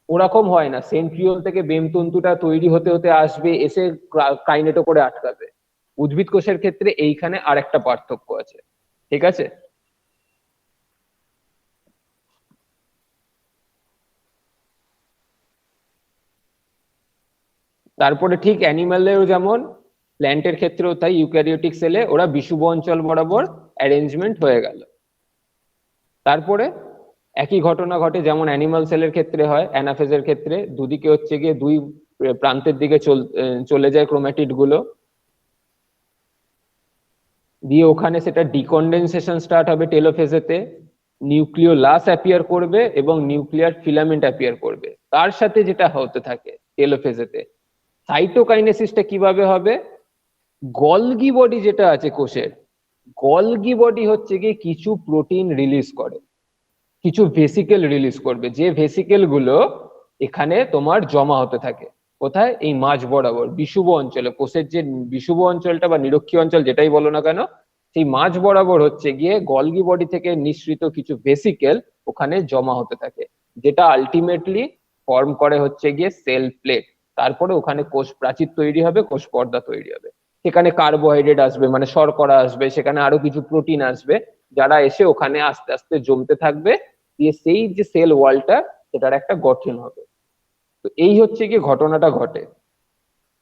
ওরকম হয় না, সেন্ট্রিওল থেকে বেমতন্তুটা তৈরি হতে হতে আসবে, এসে কাইনেটোকোরে আটকাবে। উদ্ভিদ কোষের ক্ষেত্রে এইখানে আরেকটা পার্থক্য আছে। ঠিক আছে? তারপরে ঠিক অ্যানিমালেও যেমন, প্ল্যান্টের ক্ষেত্রেও তাই, ইউক্যারিওটিক সেলে ওরা বিষুব অঞ্চল বরাবর অ্যারেঞ্জমেন্ট হয়ে গেল। তারপরে একই ঘটনা ঘটে যেমন অ্যানিমাল সেলের ক্ষেত্রে হয়, অ্যানাফেজের ক্ষেত্রে দুদিকে হচ্ছে গিয়ে দুই প্রান্তের দিকে চলে যায় ক্রোম্যাটিড গুলো, দিয়ে ওখানে সেটা ডিকন্ডেনসেশন স্টার্ট হবে টেলোফেজেতে, নিউক্লিওলাস অ্যাপিয়ার করবে এবং নিউক্লিয়ার ফিলামেন্ট অ্যাপিয়ার করবে। তার সাথে যেটা হতে থাকে টেলোফেজেতে, সাইটোকাইনেসিসটা কিভাবে হবে, গলগি বডি যেটা আছে কোষের, গলগি বডি হচ্ছে গিয়ে কিছু প্রোটিন রিলিজ করে, কিছু ভেসিকেল রিলিজ করবে, যে ভেসিকেল গুলো এখানে তোমার জমা হতে থাকে। কোথায়? এই মাঝ বরাবর বিষুব অঞ্চলে, কোষের যে বিষুব অঞ্চলটা বা নিরক্ষীয় অঞ্চল যেটাই বলো না কেন, সেই মাঝ বরাবর হচ্ছে গিয়ে গলগি বডি থেকে নিঃসৃত কিছু ভেসিকেল ওখানে জমা হতে থাকে, যেটা আলটিমেটলি ফর্ম করে হচ্ছে গিয়ে সেল প্লেট। তারপরে ওখানে কোষ প্রাচীর তৈরি হবে, কোষ পর্দা তৈরি হবে, সেখানে কার্বোহাইড্রেট আসবে মানে শর্করা আসবে, সেখানে আরো কিছু প্রোটিন আসবে, যারা এসে ওখানে আস্তে আস্তে জমতে থাকবে, দিয়ে সেই যে সেল ওয়ালটা সেটার একটা গঠন হবে। তো এই হচ্ছে কি ঘটনাটা ঘটে।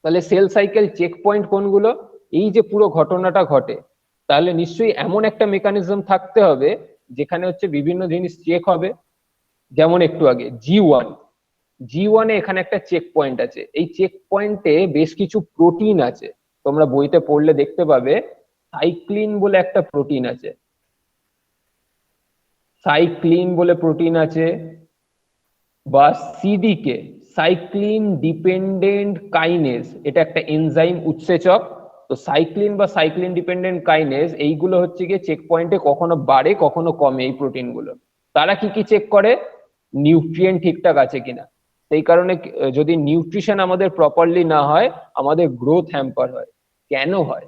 তাহলে সেল সাইকেল চেক পয়েন্ট কোনগুলো? এই যে পুরো ঘটনাটা ঘটে, তাহলে নিশ্চয়ই এমন একটা মেকানিজম থাকতে হবে যেখানে হচ্ছে বিভিন্ন জিনিস চেক হবে। যেমন একটু আগে জি ওয়ানে এখানে একটা চেক পয়েন্ট আছে, এই চেক পয়েন্টে বেশ কিছু প্রোটিন আছে, তোমরা বইতে পড়লে দেখতে পাবে সাইক্লিন বলে একটা প্রোটিন আছে, সাইক্লিন বলে প্রোটিন আছে, বা সিডিকে, সাইক্লিন ডিপেন্ডেন্ট কাইনেজ, এটা একটা এনজাইম উৎসেচক। তো সাইক্লিন বা সাইক্লিন ডিপেন্ডেন্ট কাইনেজ এইগুলো হচ্ছে গিয়ে চেক পয়েন্টে কখনো বাড়ে কখনো কমে। এই প্রোটিন গুলো তারা কি কি চেক করে? নিউট্রিয়েন্ট ঠিকঠাক আছে কিনা। সেই কারণে যদি নিউট্রিশন আমাদের প্রপারলি না হয়, আমাদের গ্রোথ হ্যাম্পার হয়। কেন হয়?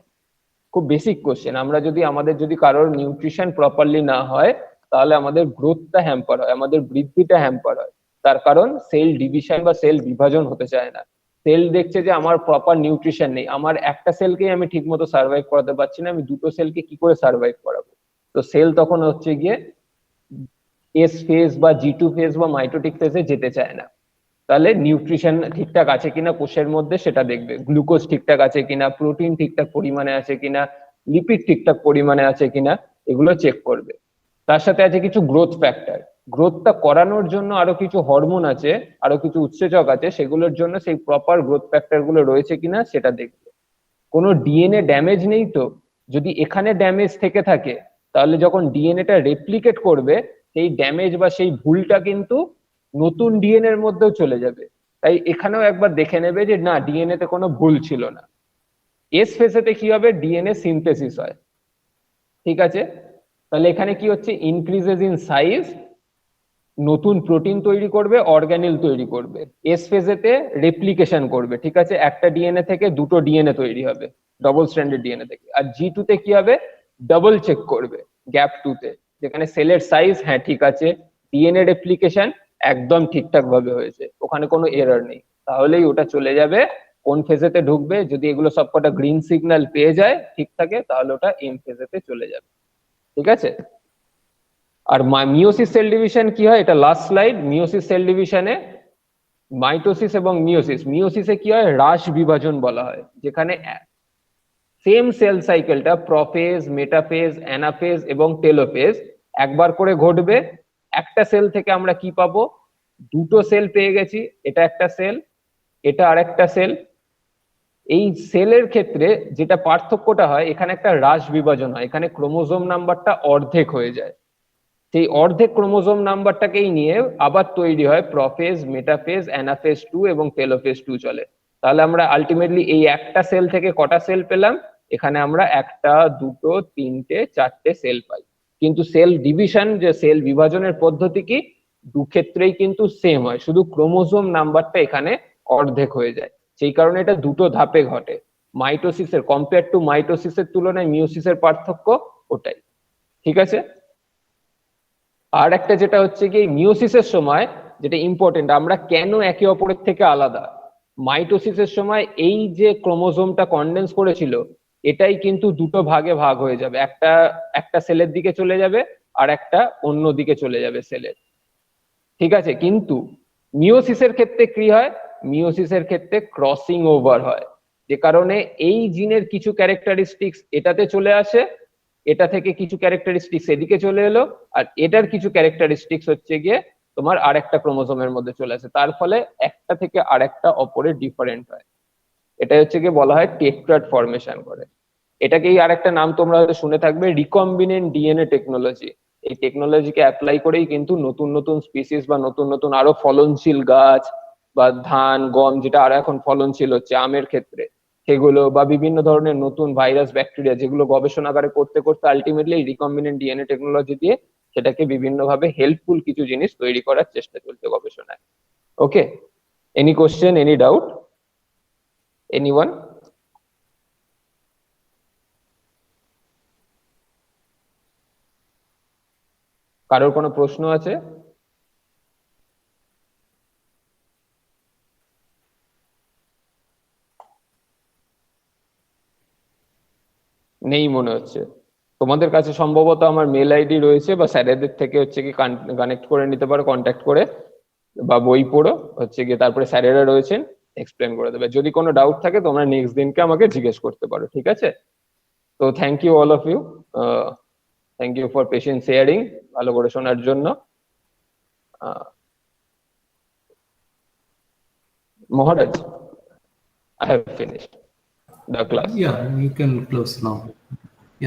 খুব বেসিক কোশ্চেন। আমরা যদি আমাদের যদি কারোর নিউট্রিশন প্রপারলি না হয়, তাহলে আমাদের গ্রোথটা হ্যাম্পার হয়, আমাদের বৃদ্ধিটা হ্যাম্পার হয়। তার কারণ সেল ডিভিশন বা সেল বিভাজন হতে চায় না। সেল দেখছে যে আমার প্রপার নিউট্রিশন নেই, আমার একটা সেলকেই আমি ঠিক মতো সার্ভাইভ করাতে পারছি না, আমি দুটো সেলকে কি করে সার্ভাইভ করাবো? তো সেল তখন হচ্ছে গিয়ে এস ফেজ বা G2 ফেজ বা মাইটোটিক ফেজে যেতে চায় না। তাহলে নিউট্রিশন ঠিকঠাক আছে কিনা কোষের মধ্যে সেটা দেখবে, গ্লুকোজ ঠিকঠাক আছে কিনা, প্রোটিন ঠিকঠাক পরিমাণে আছে কিনা, লিপিড ঠিকঠাক পরিমাণে আছে কিনা, এগুলো চেক করবে। তার সাথে আছে কিছু গ্রোথ ফ্যাক্টর, গ্রোথটা করানোর জন্য আরো কিছু হরমোন আছে, আরো কিছু উৎসেচক আছে, সেগুলোর জন্য সেই প্রপার গ্রোথ ফ্যাক্টর গুলো রয়েছে কিনা সেটা দেখবে। কোনো ডিএনএ ড্যামেজ নেই তো? যদি এখানে ড্যামেজ থেকে থাকে তাহলে যখন ডিএনএটা রেপ্লিকেট করবে সেই ড্যামেজ বা সেই ভুলটা কিন্তু নতুন ডিএনএ এর মধ্যেও চলে যাবে। তাই এখানেও একবার দেখে নেবে যে না, ডিএনএ তে কোনো ভুল ছিল না। এস ফেজেতে কি হবে? ডিএনএ সিনথেসিস হয়, ঠিক আছে? তাহলে এখানে কি হচ্ছে? ইনক্রিজেস ইন সাইজ, নতুন প্রোটিন তৈরি করবে, অর্গানেল তৈরি করবে। এস ফেজেতে রেপ্লিকেশন করবে, ঠিক আছে? একটা ডিএনএ থেকে দুটো ডিএনএ তৈরি হবে ডবল স্ট্র্যান্ডেড ডিএনএ থেকে। আর G2 তে কি হবে? ডাবল চেক করবে গ্যাপ 2 তে, যেখানে সেলের সাইজ হ্যাঁ ঠিক আছে, ডিএনএ রেপ্লিকেশন একদম ঠিকঠাক ভাবে হয়েছে, ওখানে কোনো এরর নেই। তাহলেই ওটা চলে যাবে কোন ফেজেতে ঢুকবে। যদি এগুলো সবকটা গ্রিন সিগন্যাল পেয়ে যায় ঠিক থাকে, তাহলে ওটা এম ফেজেতে চলে যাবে, ঠিক আছে? আর মিওসিস সেল ডিভিশন কি হয়, এটা লাস্ট স্লাইড। মিওসিস সেল ডিভিশনে মাইটোসিস এবং মিওসিস, মিওসিসে কি হয়? হ্রাস বিভাজন বলা হয়, যেখানে সেম সেল সাইকেলটা প্রোফেজ, মেটাফেজ, অ্যানাফেজ এবং টেলোফেজ একবার করে ঘটবে। একটা সেল থেকে আমরা কি পাবো? দুটো সেল পেয়ে গেছি, এটা একটা সেল, এটা আরেকটা সেল। এই সেলের ক্ষেত্রে যেটা পার্থক্যটা হয়, এখানে একটা হ্রাস বিভাজন হয়, এখানে ক্রোমোজোম নাম্বারটা অর্ধেক হয়ে যায়। সেই অর্ধেক ক্রোমোজোম নাম্বারটাকেই নিয়ে আবার তৈরি হয় প্রোফেজ, মেটাফেজ, অ্যানাফেজ 2 এবং টেলোফেজ 2 চলে। তাহলে আমরা আলটিমেটলি এই একটা সেল থেকে কটা সেল পেলাম? এখানে আমরা একটা, দুটো, তিনটে, চারটে সেল পাই। কিন্তু সেল ডিভিশন, যে সেল বিভাজনের পদ্ধতি কি, দু ক্ষেত্রেই কিন্তু সেম হয়, শুধু ক্রোমোজোম নাম্বারটা এখানে অর্ধেক হয়ে যায়। সেই কারণে এটা দুটো ধাপে ঘটে। মাইটোসিসের কম্পেয়ার টু মাইটোসিসের তুলনায় মিওসিসের পার্থক্য ওটাই, ঠিক আছে? আর একটা যেটা হচ্ছে কি, মিওসিসের সময় যেটা ইম্পর্টেন্ট, আমরা কেন একে অপরের থেকে আলাদা। মাইটোসিসের সময় এই যে ক্রোমোজোমটা কনডেন্স করেছিল, এটাই কিন্তু দুটো ভাগে ভাগ হয়ে যাবে, একটা একটা সেলের দিকে চলে যাবে আর একটা অন্য দিকে চলে যাবে সেলের, ঠিক আছে? কিন্তু মিওসিসের ক্ষেত্রে কি হয়? মিওসিসের ক্ষেত্রে ক্রসিং ওভার হয়, যে কারণে এই জিনের কিছু ক্যারেক্টারিস্টিক্স এটাতে চলে আসে, এটা থেকে কিছু ক্যারেক্টারিস্টিক্স এদিকে চলে এলো, আর এটার কিছু ক্যারেক্টারিস্টিক্স হচ্ছে গিয়ে তোমার আরেকটা ক্রোমোজোমের মধ্যে চলে আসে, তার ফলে একটা থেকে আরেকটা অপরে ডিফারেন্ট হয়। এটা হচ্ছে গিয়ে বলা হয় টেট্রাড ফরমেশন করে। এটাকেই আরেকটা নাম তোমরা হয়তো শুনে থাকবে, রিকম্বিনেন্ট ডিএনএ টেকনোলজি। এই টেকনোলজিকে অ্যাপ্লাই করেই কিন্তু নতুন নতুন স্পিসিস বা নতুন নতুন আরো ফলনশীল গাছ বা ধান, গম, যেটা আরো এখন ফলনশীল হচ্ছে আমের ক্ষেত্রে, সেগুলো বা বিভিন্ন ধরনের নতুন ভাইরাস, ব্যাকটেরিয়া, যেগুলো গবেষণাগারে করতে করতে আলটিমেটলি এই রিকম্বিনেন্ট ডিএনএ টেকনোলজি দিয়ে সেটাকে বিভিন্ন ভাবে হেল্পফুল কিছু জিনিস তৈরি করার চেষ্টা চলছে গবেষণায়। Okay, any question, any doubt, anyone? কারোর কোনো প্রশ্ন আছে? নেই মনে হচ্ছে। তোমাদের কাছে সম্ভবত আমার মেল আইডি রয়েছে, বা স্যারেদের থেকে হচ্ছে কি কানেক্ট করে নিতে পারো, কন্ট্যাক্ট করে, বা বই পড়ো হচ্ছে গিয়ে, তারপরে স্যারেরা রয়েছেন, এক্সপ্লেন করে দেবে। যদি কোনো ডাউট থাকে তোমরা নেক্সট দিনকে আমাকে জিজ্ঞেস করতে পারো, ঠিক আছে? তো thank you all of you, thank you for patient sharing, ভালো করে শোনার জন্য। Maharaj, I have finished the class. Yeah, you can close now.